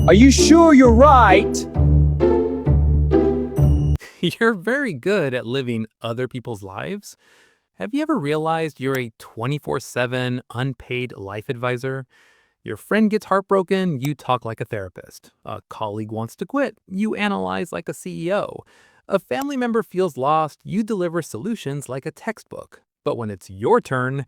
Are you sure you're right? You're very good at living other people's lives. Have you ever realized you're a 24/7 unpaid life advisor? Your friend gets heartbroken, you talk like a therapist. A colleague wants to quit, you analyze like a CEO. A family member feels lost, you deliver solutions like a textbook. But when it's your turn,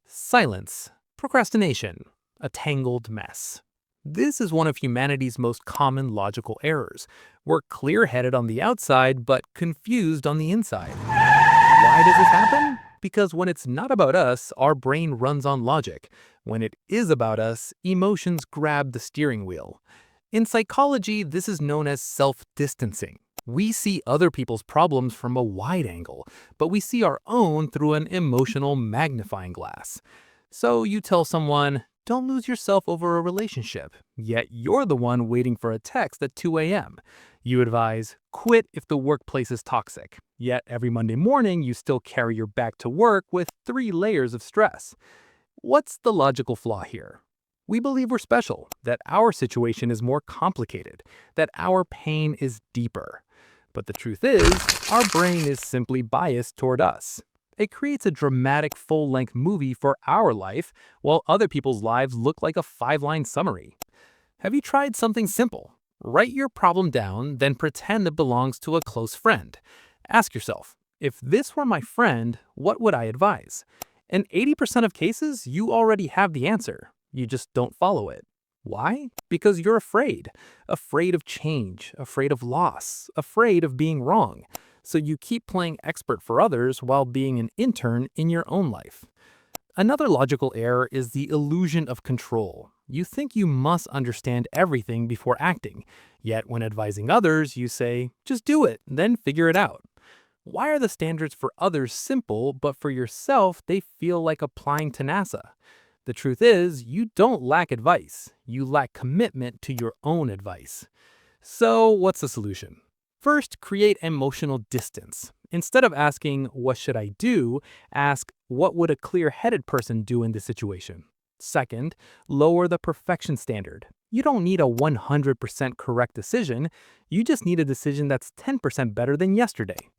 silence, procrastination, a tangled mess. This is one of humanity's most common logical errors. We're clear-headed on the outside, but confused on the inside. Why does this happen? Because when it's not about us, our brain runs on logic. When it is about us, emotions grab the steering wheel. In psychology, this is known as self-distancing. We see other people's problems from a wide angle, but we see our own through an emotional magnifying glass. So you tell someone, don't lose yourself over a relationship, yet you're the one waiting for a text at 2 a.m. You advise, quit if the workplace is toxic, yet every Monday morning you still carry your bag to work with 3 layers of stress. What's the logical flaw here? We believe we're special, that our situation is more complicated, that our pain is deeper. But the truth is, our brain is simply biased toward us. It creates a dramatic full-length movie for our life, while other people's lives look like a 5-line summary. Have you tried something simple? Write your problem down, then pretend it belongs to a close friend. Ask yourself, if this were my friend, what would I advise? In 80% of cases, you already have the answer. You just don't follow it. Why? Because you're afraid. Afraid of change, afraid of loss, afraid of being wrong. So you keep playing expert for others while being an intern in your own life. Another logical error is the illusion of control. You think you must understand everything before acting, yet when advising others, you say, just do it, then figure it out. Why are the standards for others simple, but for yourself, they feel like applying to NASA? The truth is, you don't lack advice. You lack commitment to your own advice. So, what's the solution? First, create emotional distance. Instead of asking, what should I do? Ask, what would a clear-headed person do in this situation? Second, lower the perfection standard. You don't need a 100% correct decision. You just need a decision that's 10% better than yesterday.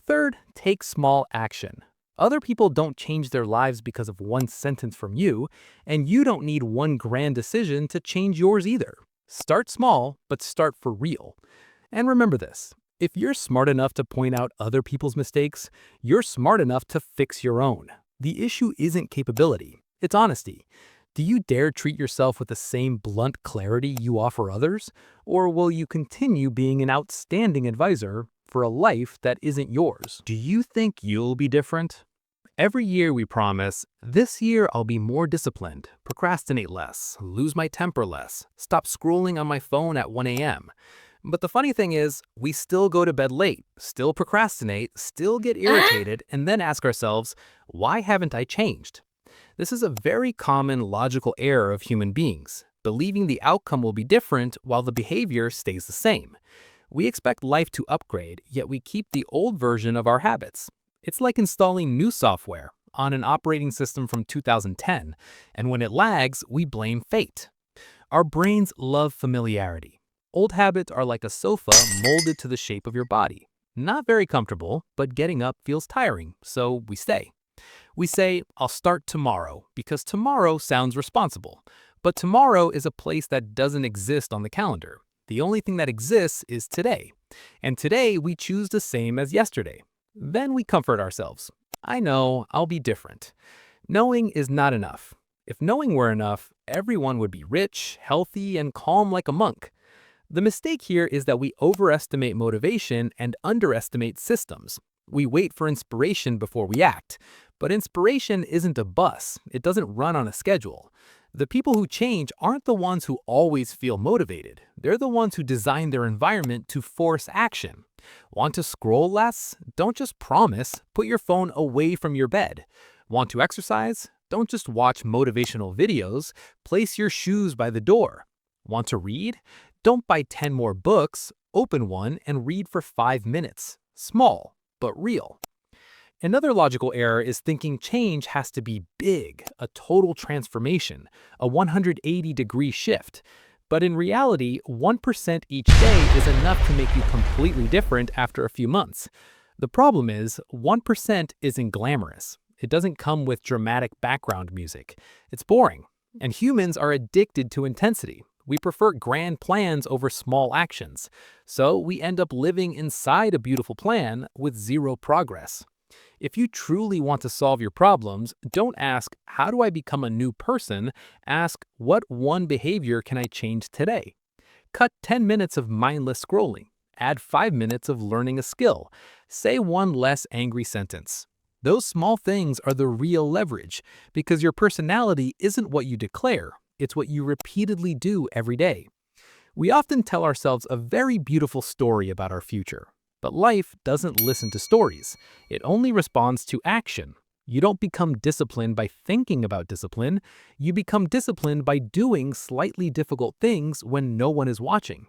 Third, take small action. Other people don't change their lives because of one sentence from you, and you don't need one grand decision to change yours either. Start small, but start for real. And remember this, if you're smart enough to point out other people's mistakes, you're smart enough to fix your own. The issue isn't capability, it's honesty. Do you dare treat yourself with the same blunt clarity you offer others? Or will you continue being an outstanding advisor for a life that isn't yours? Do you think you'll be different? Every year we promise, this year I'll be more disciplined, procrastinate less, lose my temper less, stop scrolling on my phone at 1 a.m. But the funny thing is, we still go to bed late, still procrastinate, still get irritated, and then ask ourselves, why haven't I changed? This is a very common logical error of human beings, believing the outcome will be different while the behavior stays the same. We expect life to upgrade, yet we keep the old version of our habits. It's like installing new software on an operating system from 2010, and when it lags, we blame fate. Our brains love familiarity. Old habits are like a sofa molded to the shape of your body. Not very comfortable, but getting up feels tiring, so we stay. We say, I'll start tomorrow, because tomorrow sounds responsible. But tomorrow is a place that doesn't exist on the calendar. The only thing that exists is today. And today we choose the same as yesterday. Then we comfort ourselves. I know, I'll be different. Knowing is not enough. If knowing were enough, everyone would be rich, healthy, and calm like a monk. The mistake here is that we overestimate motivation and underestimate systems. We wait for inspiration before we act. But inspiration isn't a bus. It doesn't run on a schedule. The people who change aren't the ones who always feel motivated. They're the ones who design their environment to force action. Want to scroll less? Don't just promise. Put your phone away from your bed. Want to exercise? Don't just watch motivational videos. Place your shoes by the door. Want to read? Don't buy 10 more books. Open one and read for 5 minutes. Small, but real. Another logical error is thinking change has to be big, a total transformation, a 180-degree shift. But in reality, 1% each day is enough to make you completely different after a few months. The problem is, 1% isn't glamorous. It doesn't come with dramatic background music. It's boring. And humans are addicted to intensity. We prefer grand plans over small actions. So we end up living inside a beautiful plan with zero progress. If you truly want to solve your problems, don't ask, how do I become a new person? Ask, what one behavior can I change today? Cut 10 minutes of mindless scrolling. Add 5 minutes of learning a skill. Say one less angry sentence. Those small things are the real leverage, because your personality isn't what you declare, it's what you repeatedly do every day. We often tell ourselves a very beautiful story about our future. But life doesn't listen to stories. It only responds to action. You don't become disciplined by thinking about discipline. You become disciplined by doing slightly difficult things when no one is watching.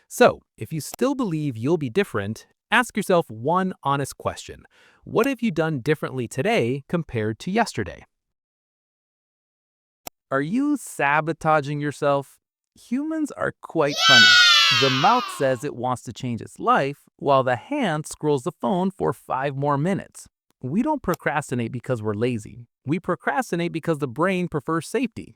So, if you still believe you'll be different, ask yourself one honest question. What have you done differently today compared to yesterday? Are you sabotaging yourself? Humans are quite funny. The mouth says it wants to change its life, while the hand scrolls the phone for 5 more minutes. We don't procrastinate because we're lazy. We procrastinate because the brain prefers safety.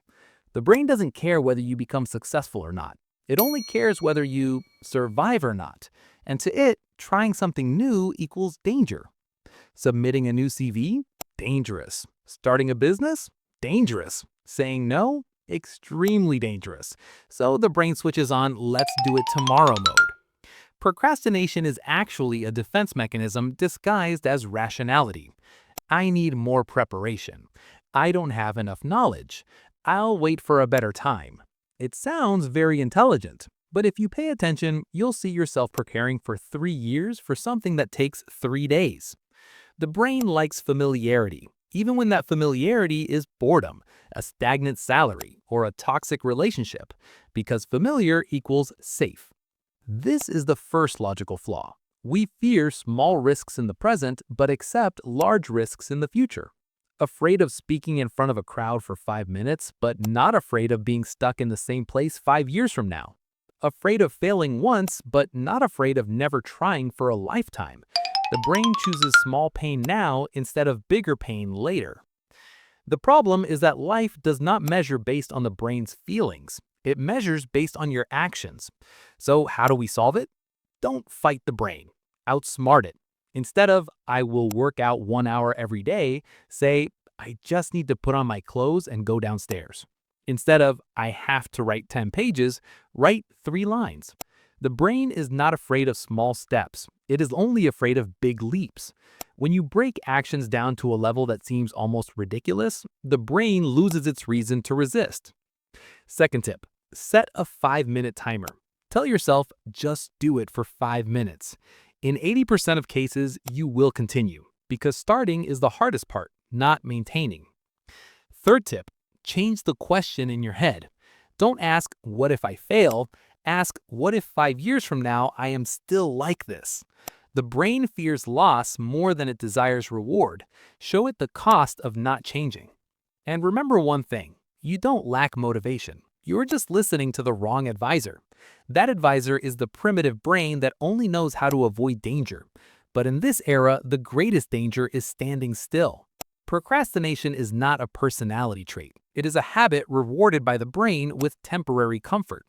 The brain doesn't care whether you become successful or not. It only cares whether you survive or not. And to it, trying something new equals danger. Submitting a new CV? Dangerous. Starting a business? Dangerous. Saying no? Extremely dangerous. So the brain switches on let's do it tomorrow mode. Procrastination is actually a defense mechanism disguised as rationality. I need more preparation. I don't have enough knowledge. I'll wait for a better time. It sounds very intelligent, but if you pay attention, you'll see yourself preparing for 3 years for something that takes 3 days. The brain likes familiarity, even when that familiarity is boredom, a stagnant salary, or a toxic relationship, because familiar equals safe. This is the first logical flaw. We fear small risks in the present, but accept large risks in the future. Afraid of speaking in front of a crowd for 5 minutes, but not afraid of being stuck in the same place 5 years from now. Afraid of failing once, but not afraid of never trying for a lifetime. The brain chooses small pain now instead of bigger pain later. The problem is that life does not measure based on the brain's feelings. It measures based on your actions. So how do we solve it? Don't fight the brain. Outsmart it. Instead of, I will work out 1 hour every day, say, I just need to put on my clothes and go downstairs. Instead of, I have to write 10 pages, write 3 lines. The brain is not afraid of small steps. It is only afraid of big leaps. When you break actions down to a level that seems almost ridiculous, the brain loses its reason to resist. Second tip, set a 5-minute timer. Tell yourself, just do it for 5 minutes. In 80% of cases, you will continue, because starting is the hardest part, not maintaining. Third tip, change the question in your head. Don't ask, what if I fail? Ask, what if 5 years from now I am still like this? The brain fears loss more than it desires reward. Show it the cost of not changing. And remember one thing, you don't lack motivation. You're just listening to the wrong advisor. That advisor is the primitive brain that only knows how to avoid danger. But in this era, the greatest danger is standing still. Procrastination is not a personality trait. It is a habit rewarded by the brain with temporary comfort.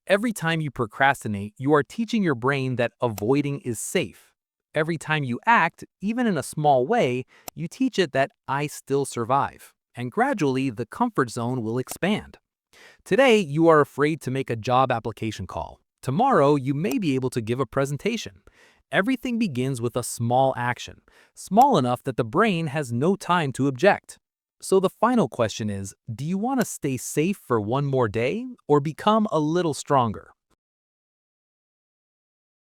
Every time you procrastinate, you are teaching your brain that avoiding is safe. Every time you act, even in a small way, you teach it that I still survive. And gradually, the comfort zone will expand. Today, you are afraid to make a job application call. Tomorrow, you may be able to give a presentation. Everything begins with a small action, small enough that the brain has no time to object. So the final question is, do you want to stay safe for one more day or become a little stronger?